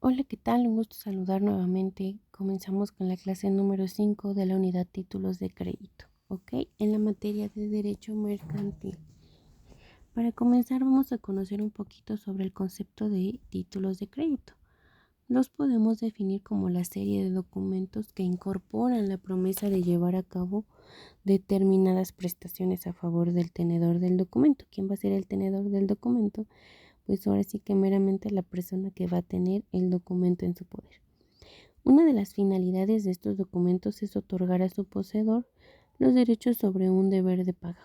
Hola, ¿qué tal? Un gusto saludar nuevamente. Comenzamos con la clase número 5 de la unidad Títulos de Crédito, ¿ok? En la materia de Derecho Mercantil. Para comenzar vamos a conocer un poquito sobre el concepto de títulos de crédito. Los podemos definir como la serie de documentos que incorporan la promesa de llevar a cabo determinadas prestaciones a favor del tenedor del documento. ¿Quién va a ser el tenedor del documento? Pues ahora sí que meramente la persona que va a tener el documento en su poder. Una de las finalidades de estos documentos es otorgar a su poseedor los derechos sobre un deber de pago,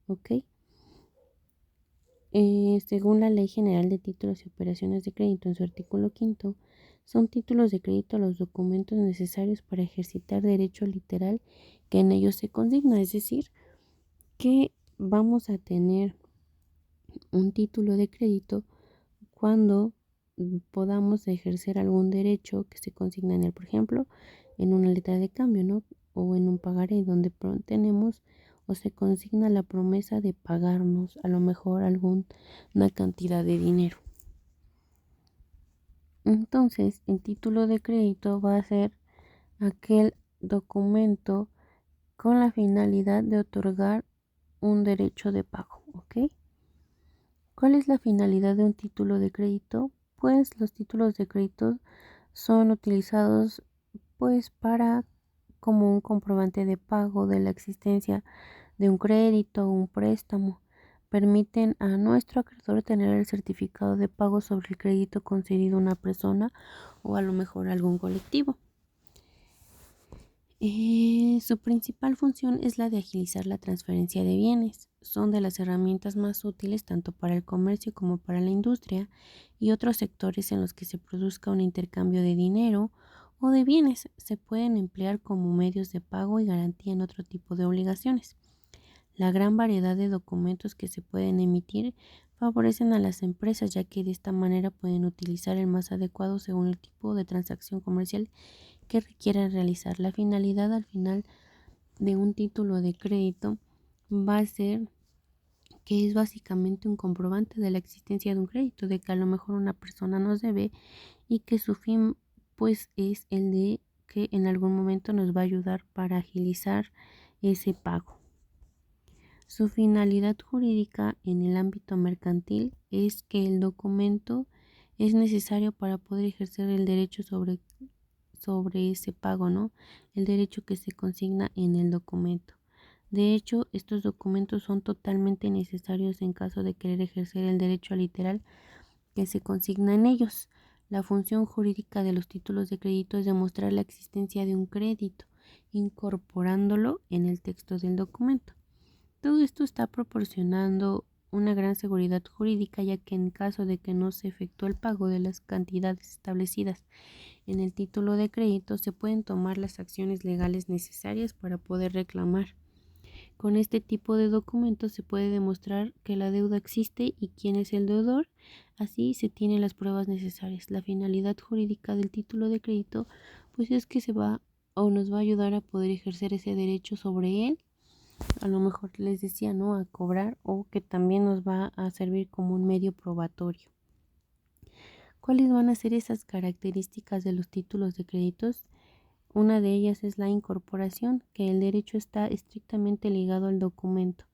¿ok? Según la Ley General de Títulos y Operaciones de Crédito en su artículo quinto, son títulos de crédito los documentos necesarios para ejercitar derecho literal que en ellos se consigna, es decir, que vamos a tener un título de crédito cuando podamos ejercer algún derecho que se consigna en él, por ejemplo, en una letra de cambio, ¿no? O en un pagaré donde tenemos o se consigna la promesa de pagarnos a lo mejor alguna cantidad de dinero. Entonces, el título de crédito va a ser aquel documento con la finalidad de otorgar un derecho de pago, ¿ok? ¿Cuál es la finalidad de un título de crédito? Pues los títulos de crédito son utilizados pues para como un comprobante de pago de la existencia de un crédito o un préstamo. Permiten a nuestro acreedor tener el certificado de pago sobre el crédito concedido a una persona o a lo mejor a algún colectivo. Su principal función es la de agilizar la transferencia de bienes. Son de las herramientas más útiles tanto para el comercio como para la industria y otros sectores en los que se produzca un intercambio de dinero o de bienes. Se pueden emplear como medios de pago y garantía en otro tipo de obligaciones. La gran variedad de documentos que se pueden emitir favorecen a las empresas, ya que de esta manera pueden utilizar el más adecuado según el tipo de transacción comercial que requieran realizar. La finalidad al final de un título de crédito va a ser que es básicamente un comprobante de la existencia de un crédito, de que a lo mejor una persona nos debe y que su fin pues es el de que en algún momento nos va a ayudar para agilizar ese pago. Su finalidad jurídica en el ámbito mercantil es que el documento es necesario para poder ejercer el derecho sobre ese pago, ¿no? El derecho que se consigna en el documento. De hecho, estos documentos son totalmente necesarios en caso de querer ejercer el derecho literal que se consigna en ellos. La función jurídica de los títulos de crédito es demostrar la existencia de un crédito, incorporándolo en el texto del documento. Todo esto está proporcionando una gran seguridad jurídica, ya que en caso de que no se efectúe el pago de las cantidades establecidas en el título de crédito, se pueden tomar las acciones legales necesarias para poder reclamar. Con este tipo de documentos se puede demostrar que la deuda existe y quién es el deudor, así se tienen las pruebas necesarias. La finalidad jurídica del título de crédito pues es que se va o nos va a ayudar a poder ejercer ese derecho sobre él, a lo mejor les decía, ¿no? A cobrar, o que también nos va a servir como un medio probatorio. ¿Cuáles van a ser esas características de los títulos de créditos? Una de ellas es la incorporación, que el derecho está estrictamente ligado al documento.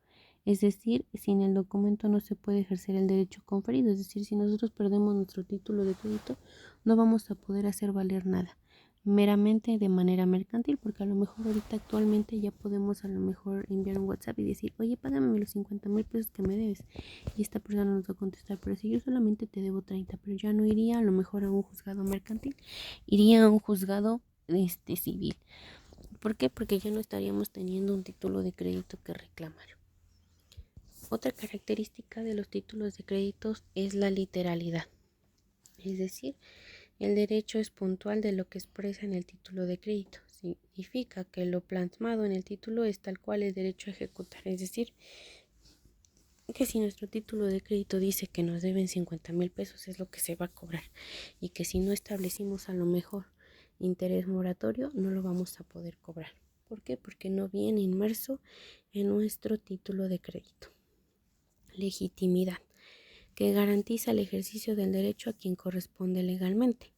Es decir, sin el documento no se puede ejercer el derecho conferido. Es decir, si nosotros perdemos nuestro título de crédito, no vamos a poder hacer valer nada, meramente de manera mercantil, porque a lo mejor ahorita actualmente ya podemos a lo mejor enviar un WhatsApp y decir, oye, págame los 50,000 pesos que me debes, y esta persona nos va a contestar, pero si yo solamente te debo 30, pero ya no iría a lo mejor a un juzgado mercantil, iría a un juzgado civil. ¿Por qué? Porque ya no estaríamos teniendo un título de crédito que reclamar. Otra característica de los títulos de créditos es la literalidad, es decir, el derecho es puntual de lo que expresa en el título de crédito. Significa que lo plasmado en el título es tal cual el derecho a ejecutar. Es decir, que si nuestro título de crédito dice que nos deben 50,000 pesos es lo que se va a cobrar. Y que si no establecimos a lo mejor interés moratorio no lo vamos a poder cobrar. ¿Por qué? Porque no viene inmerso en nuestro título de crédito. Legitimidad, que garantiza el ejercicio del derecho a quien corresponde legalmente.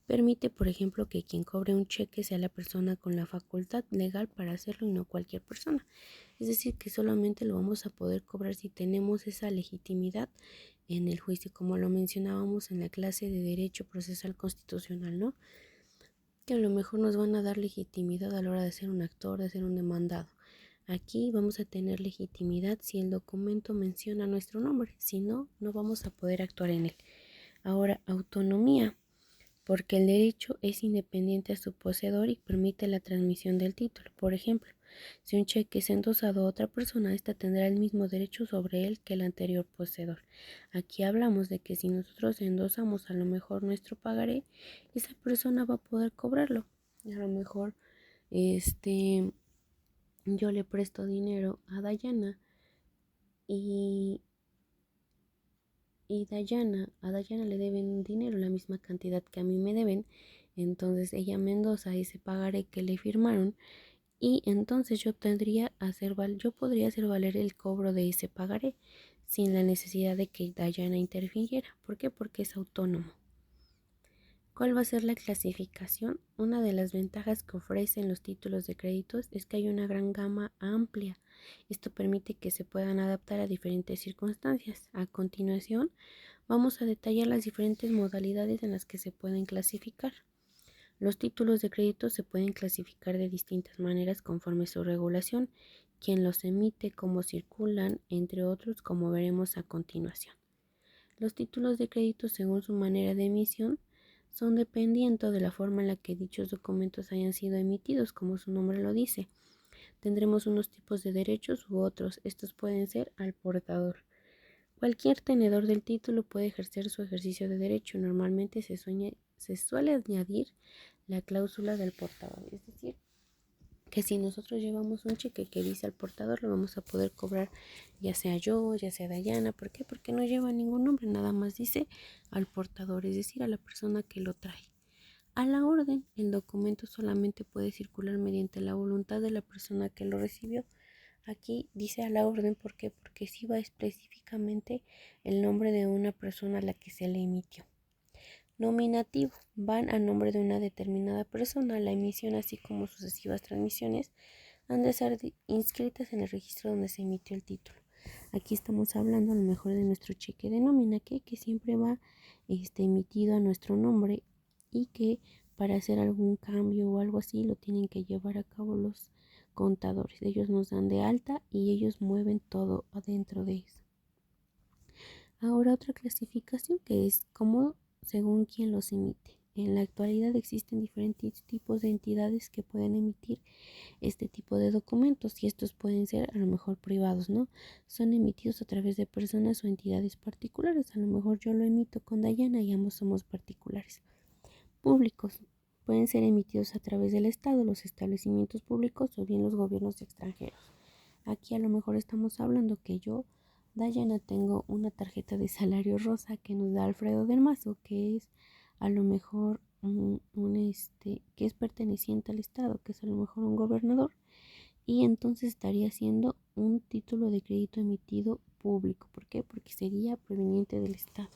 Permite, por ejemplo, que quien cobre un cheque sea la persona con la facultad legal para hacerlo y no cualquier persona. Es decir, que solamente lo vamos a poder cobrar si tenemos esa legitimidad en el juicio, como lo mencionábamos en la clase de Derecho Procesal Constitucional, ¿no? Que a lo mejor nos van a dar legitimidad a la hora de ser un actor, de ser un demandado. Aquí vamos a tener legitimidad si el documento menciona nuestro nombre, si no, no vamos a poder actuar en él. Ahora, autonomía, porque el derecho es independiente a su poseedor y permite la transmisión del título. Por ejemplo, si un cheque es endosado a otra persona, ésta tendrá el mismo derecho sobre él que el anterior poseedor. Aquí hablamos de que si nosotros endosamos a lo mejor nuestro pagaré, esa persona va a poder cobrarlo. A lo mejor yo le presto dinero a Dayana y a Dayana le deben dinero, la misma cantidad que a mí me deben. Entonces ella me endosa ese pagaré que le firmaron y entonces yo podría hacer valer el cobro de ese pagaré sin la necesidad de que Dayana interfiriera. ¿Por qué? Porque es autónomo. ¿Cuál va a ser la clasificación? Una de las ventajas que ofrecen los títulos de créditos es que hay una gran gama amplia. Esto permite que se puedan adaptar a diferentes circunstancias. A continuación, vamos a detallar las diferentes modalidades en las que se pueden clasificar. Los títulos de crédito se pueden clasificar de distintas maneras conforme su regulación, quién los emite, cómo circulan, entre otros, como veremos a continuación. Los títulos de crédito, según su manera de emisión, son dependiendo de la forma en la que dichos documentos hayan sido emitidos, como su nombre lo dice. Tendremos unos tipos de derechos u otros. Estos pueden ser al portador. Cualquier tenedor del título puede ejercer su ejercicio de derecho. Normalmente se suele añadir la cláusula del portador. Es decir, que si nosotros llevamos un cheque que dice al portador, lo vamos a poder cobrar ya sea yo, ya sea Dayana. ¿Por qué? Porque no lleva ningún nombre, nada más dice al portador, es decir, a la persona que lo trae. A la orden, el documento solamente puede circular mediante la voluntad de la persona que lo recibió. Aquí dice a la orden, ¿por qué? Porque sí va específicamente el nombre de una persona a la que se le emitió. Nominativo, van a nombre de una determinada persona. La emisión, así como sucesivas transmisiones, han de ser inscritas en el registro donde se emitió el título. Aquí estamos hablando a lo mejor de nuestro cheque de nómina, que siempre va emitido a nuestro nombre y que para hacer algún cambio o algo así lo tienen que llevar a cabo los contadores. Ellos nos dan de alta y ellos mueven todo adentro de eso. Ahora otra clasificación que es como según quien los emite. En la actualidad existen diferentes tipos de entidades que pueden emitir este tipo de documentos y estos pueden ser a lo mejor privados, ¿no? Son emitidos a través de personas o entidades particulares. A lo mejor yo lo emito con Dayana y ambos somos particulares. Públicos. Pueden ser emitidos a través del Estado, los establecimientos públicos o bien los gobiernos extranjeros. Aquí a lo mejor estamos hablando que yo, Dayana, tengo una tarjeta de salario rosa que nos da Alfredo del Mazo, que es a lo mejor que es perteneciente al Estado, que es a lo mejor un gobernador, y entonces estaría siendo un título de crédito emitido público. ¿Por qué? Porque sería proveniente del Estado.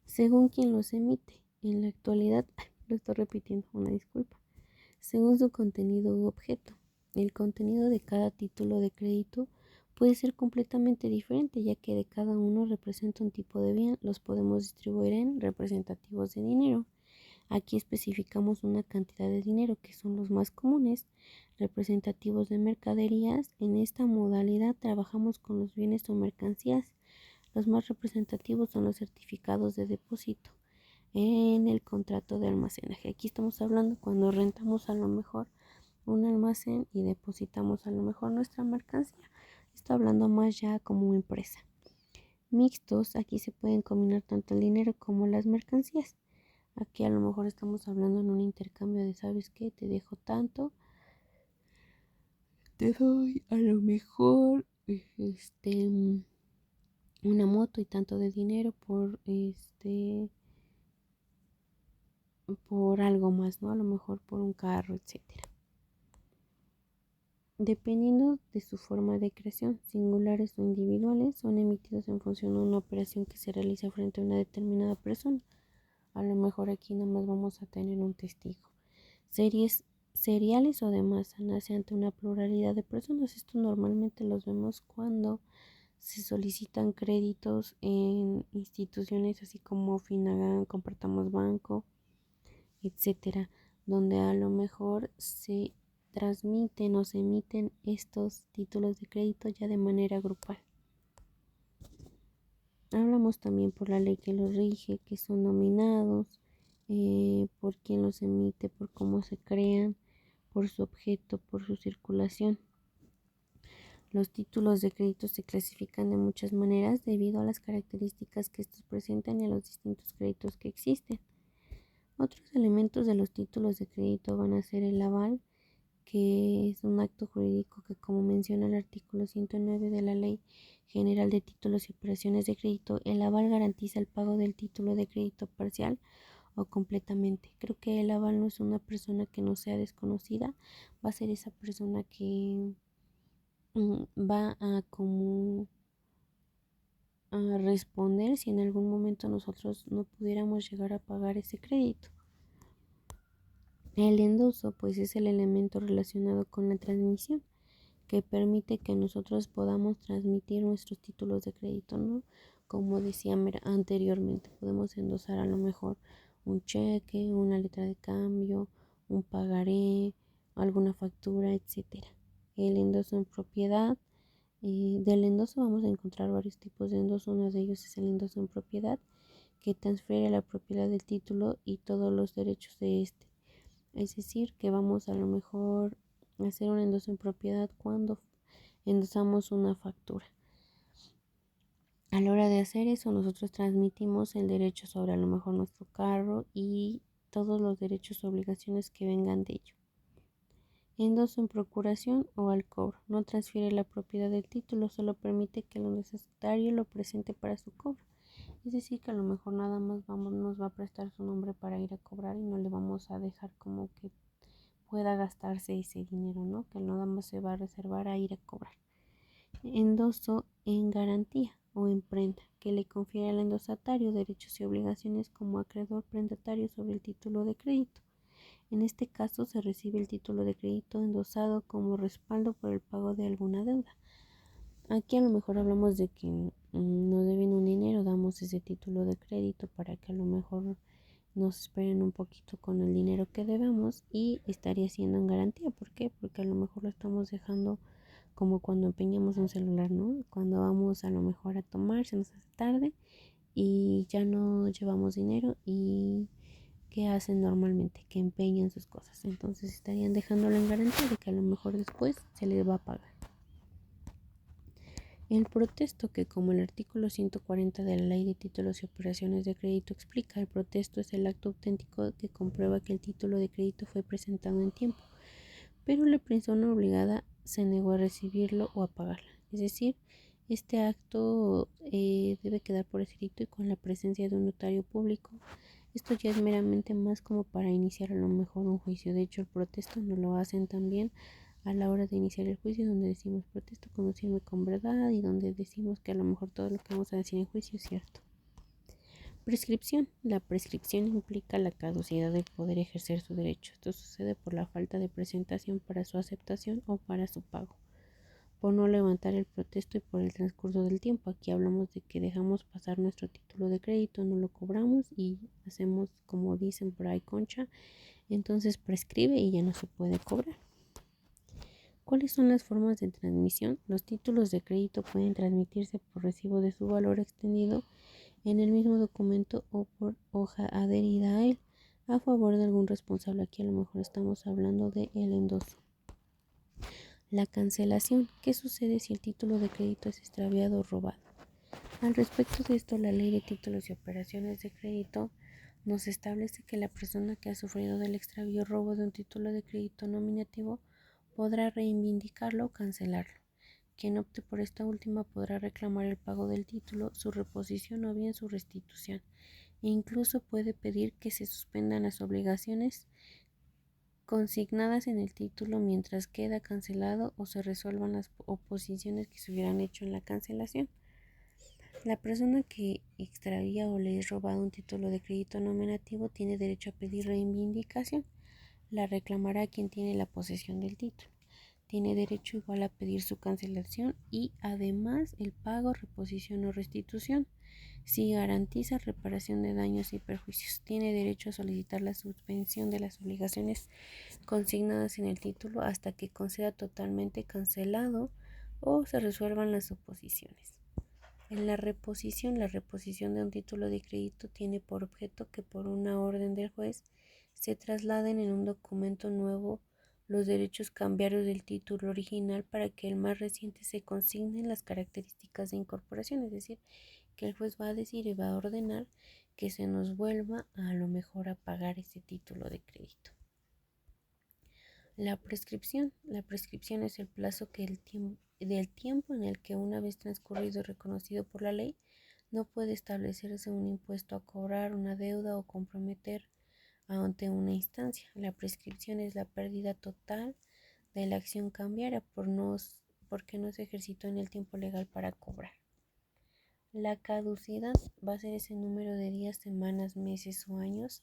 Según quien los emite, en la actualidad, lo estoy repitiendo, una disculpa, según su contenido u objeto. El contenido de cada título de crédito puede ser completamente diferente, ya que de cada uno representa un tipo de bien. Los podemos distribuir en representativos de dinero. Aquí especificamos una cantidad de dinero que son los más comunes, representativos de mercaderías. En esta modalidad trabajamos con los bienes o mercancías. Los más representativos son los certificados de depósito en el contrato de almacenaje. Aquí estamos hablando cuando rentamos a lo mejor un almacén y depositamos a lo mejor nuestra mercancía. Estoy hablando más ya como empresa. Mixtos, aquí se pueden combinar tanto el dinero como las mercancías. Aquí a lo mejor estamos hablando en un intercambio de, ¿sabes qué? Te dejo tanto, te doy a lo mejor una moto y tanto de dinero por algo más, ¿no? A lo mejor por un carro, etcétera. Dependiendo de su forma de creación, singulares o individuales, son emitidos en función de una operación que se realiza frente a una determinada persona. A lo mejor aquí nomás vamos a tener un testigo. Series seriales o de masa nace ante una pluralidad de personas. Esto normalmente los vemos cuando se solicitan créditos en instituciones así como Finagan, Compartamos Banco, etcétera, donde a lo mejor se transmiten o se emiten estos títulos de crédito ya de manera grupal. Hablamos también por la ley que los rige, que son nominados, por quién los emite, por cómo se crean, por su objeto, por su circulación. Los títulos de crédito se clasifican de muchas maneras debido a las características que estos presentan y a los distintos créditos que existen. Otros elementos de los títulos de crédito van a ser el aval, que es un acto jurídico que, como menciona el artículo 109 de la Ley General de Títulos y Operaciones de Crédito, el aval garantiza el pago del título de crédito parcial o completamente. Creo que el aval no es una persona que no sea desconocida, va a ser esa persona que va a como a responder si en algún momento nosotros no pudiéramos llegar a pagar ese crédito. El endoso pues es el elemento relacionado con la transmisión que permite que nosotros podamos transmitir nuestros títulos de crédito, ¿no? Como decía anteriormente, podemos endosar a lo mejor un cheque, una letra de cambio, un pagaré, alguna factura, etcétera. El endoso en propiedad. Del endoso vamos a encontrar varios tipos de endoso. Uno de ellos es el endoso en propiedad, que transfiere la propiedad del título y todos los derechos de este. Es decir, que vamos a lo mejor a hacer un endoso en propiedad cuando endosamos una factura. A la hora de hacer eso, nosotros transmitimos el derecho sobre a lo mejor nuestro carro y todos los derechos o obligaciones que vengan de ello. Endoso en procuración o al cobro. No transfiere la propiedad del título, solo permite que el endosatario lo presente para su cobro. Es decir, que a lo mejor nada más nos va a prestar su nombre para ir a cobrar y no le vamos a dejar como que pueda gastarse ese dinero, ¿no? Que nada más se va a reservar a ir a cobrar. Endoso en garantía o en prenda, que le confiere al endosatario derechos y obligaciones como acreedor prendatario sobre el título de crédito. En este caso se recibe el título de crédito endosado como respaldo por el pago de alguna deuda. Aquí a lo mejor hablamos de que nos deben un dinero, damos ese título de crédito para que a lo mejor nos esperen un poquito con el dinero que debemos y estaría siendo en garantía. ¿Por qué? Porque a lo mejor lo estamos dejando como cuando empeñamos un celular, ¿no? Cuando vamos a lo mejor a tomar, se nos hace tarde y ya no llevamos dinero y ¿qué hacen normalmente? Que empeñan sus cosas. Entonces estarían dejándolo en garantía de que a lo mejor después se les va a pagar. El protesto, que como el artículo 140 de la Ley de Títulos y Operaciones de Crédito explica, el protesto es el acto auténtico que comprueba que el título de crédito fue presentado en tiempo, pero la persona obligada se negó a recibirlo o a pagarla. Es decir, este acto debe quedar por escrito y con la presencia de un notario público. Esto ya es meramente más como para iniciar a lo mejor un juicio. De hecho, el protesto no lo hacen también a la hora de iniciar el juicio, donde decimos protesto conducirme con verdad y donde decimos que a lo mejor todo lo que vamos a decir en juicio es cierto. Prescripción. La prescripción implica la caducidad del poder ejercer su derecho. Esto sucede por la falta de presentación para su aceptación o para su pago, por no levantar el protesto y por el transcurso del tiempo. Aquí hablamos de que dejamos pasar nuestro título de crédito, no lo cobramos y hacemos como dicen por ahí concha, entonces prescribe y ya no se puede cobrar. ¿Cuáles son las formas de transmisión? Los títulos de crédito pueden transmitirse por recibo de su valor extendido en el mismo documento o por hoja adherida a él a favor de algún responsable. Aquí a lo mejor estamos hablando de el endoso. La cancelación. ¿Qué sucede si el título de crédito es extraviado o robado? Al respecto de esto, la Ley de Títulos y Operaciones de Crédito nos establece que la persona que ha sufrido del extravío o robo de un título de crédito nominativo podrá reivindicarlo o cancelarlo. Quien opte por esta última podrá reclamar el pago del título, su reposición o bien su restitución, e incluso puede pedir que se suspendan las obligaciones consignadas en el título mientras queda cancelado o se resuelvan las oposiciones que se hubieran hecho en la cancelación. La persona que extraía o le es robado un título de crédito nominativo tiene derecho a pedir reivindicación. La reclamará quien tiene la posesión del título. Tiene derecho igual a pedir su cancelación y además el pago, reposición o restitución. Si garantiza reparación de daños y perjuicios, tiene derecho a solicitar la suspensión de las obligaciones consignadas en el título hasta que conceda totalmente cancelado o se resuelvan las oposiciones. En la reposición de un título de crédito tiene por objeto que por una orden del juez se trasladen en un documento nuevo los derechos cambiarios del título original para que el más reciente se consignen las características de incorporación, es decir, que el juez va a decir y va a ordenar que se nos vuelva a lo mejor a pagar ese título de crédito. La prescripción es el plazo del tiempo en el que, una vez transcurrido y reconocido por la ley, no puede establecerse un impuesto a cobrar, una deuda o comprometer ante una instancia. La prescripción es la pérdida total de la acción cambiaria porque no se ejercitó en el tiempo legal para cobrar. La caducidad va a ser ese número de días, semanas, meses o años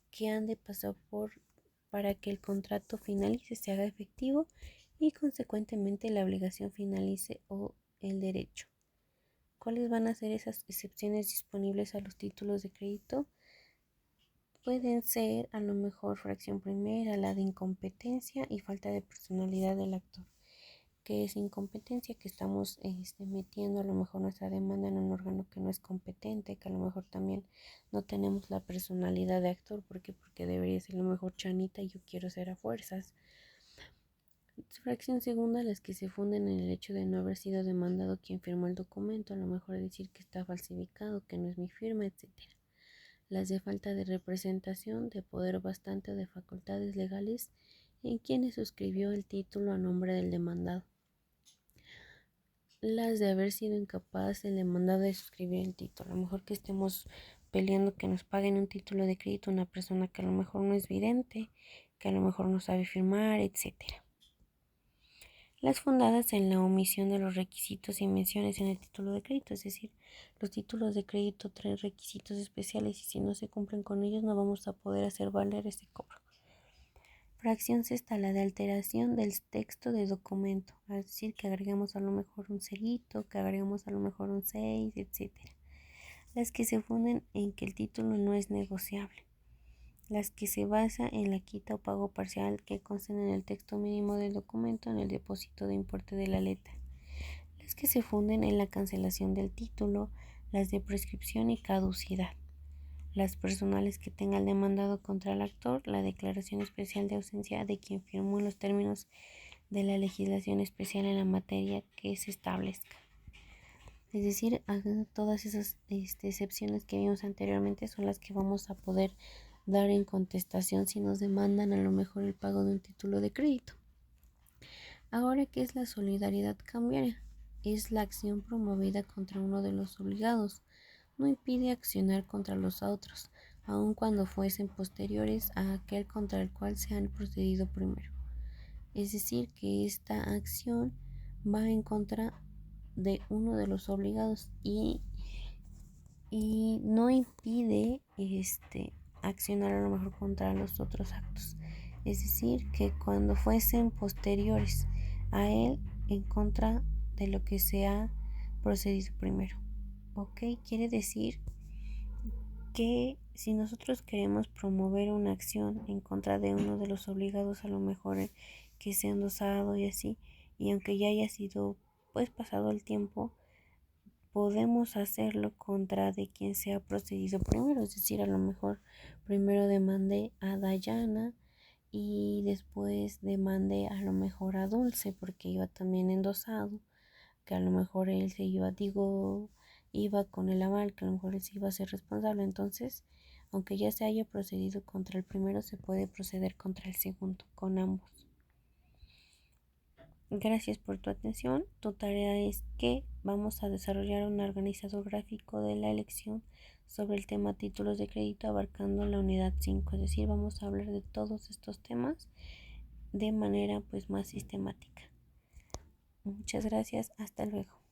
que han de pasar para que el contrato finalice, se haga efectivo y consecuentemente la obligación finalice o el derecho. ¿Cuáles van a ser esas excepciones disponibles a los títulos de crédito? Pueden ser a lo mejor fracción primera, la de incompetencia y falta de personalidad del actor. ¿Qué es incompetencia? Que estamos metiendo a lo mejor nuestra demanda en un órgano que no es competente, que a lo mejor también no tenemos la personalidad de actor. ¿Por qué? Porque debería ser a lo mejor Chanita y yo quiero ser a fuerzas. Fracción segunda, las que se funden en el hecho de no haber sido demandado quien firmó el documento, a lo mejor decir que está falsificado, que no es mi firma, etc. Las de falta de representación, de poder bastante o de facultades legales en quienes suscribió el título a nombre del demandado. Las de haber sido incapaz el demandado de suscribir el título. A lo mejor que estemos peleando que nos paguen un título de crédito una persona que a lo mejor no es vidente, que a lo mejor no sabe firmar, etc. Las fundadas en la omisión de los requisitos y menciones en el título de crédito, es decir, los títulos de crédito traen requisitos especiales y si no se cumplen con ellos no vamos a poder hacer valer ese cobro. Fracción sexta, la de alteración del texto de documento, es decir, que agregamos a lo mejor un cerito, que agregamos a lo mejor un 6, etc. Las que se funden en que el título no es negociable. Las que se basa en la quita o pago parcial que consten en el texto mínimo del documento en el depósito de importe de la letra. Las que se funden en la cancelación del título, las de prescripción y caducidad. Las personales que tenga el demandado contra el actor, la declaración especial de ausencia de quien firmó en los términos de la legislación especial en la materia que se establezca. Es decir, todas esas excepciones que vimos anteriormente son las que vamos a poder dar en contestación si nos demandan a lo mejor el pago de un título de crédito. Ahora, ¿qué es la solidaridad cambiaria? Es la acción promovida contra uno de los obligados. No impide accionar contra los otros, aun cuando fuesen posteriores a aquel contra el cual se han procedido primero. Es decir, que esta acción va en contra de uno de los obligados y no impide accionar a lo mejor contra los otros actos. Es decir, que cuando fuesen posteriores a él, en contra de lo que se ha procedido primero. ¿Ok? Quiere decir que si nosotros queremos promover una acción en contra de uno de los obligados, a lo mejor que se ha endosado y así, y aunque ya haya sido pues pasado el tiempo, podemos hacerlo contra de quien se ha procedido primero. Es decir, a lo mejor primero demandé a Dayana y después demandé a lo mejor a Dulce porque iba también endosado, que a lo mejor él se iba con el aval, que a lo mejor él se iba a ser responsable. Entonces, aunque ya se haya procedido contra el primero, se puede proceder contra el segundo, con ambos. Gracias por tu atención. Tu tarea es que vamos a desarrollar un organizador gráfico de la elección sobre el tema títulos de crédito abarcando la unidad 5. Es decir, vamos a hablar de todos estos temas de manera pues más sistemática. Muchas gracias. Hasta luego.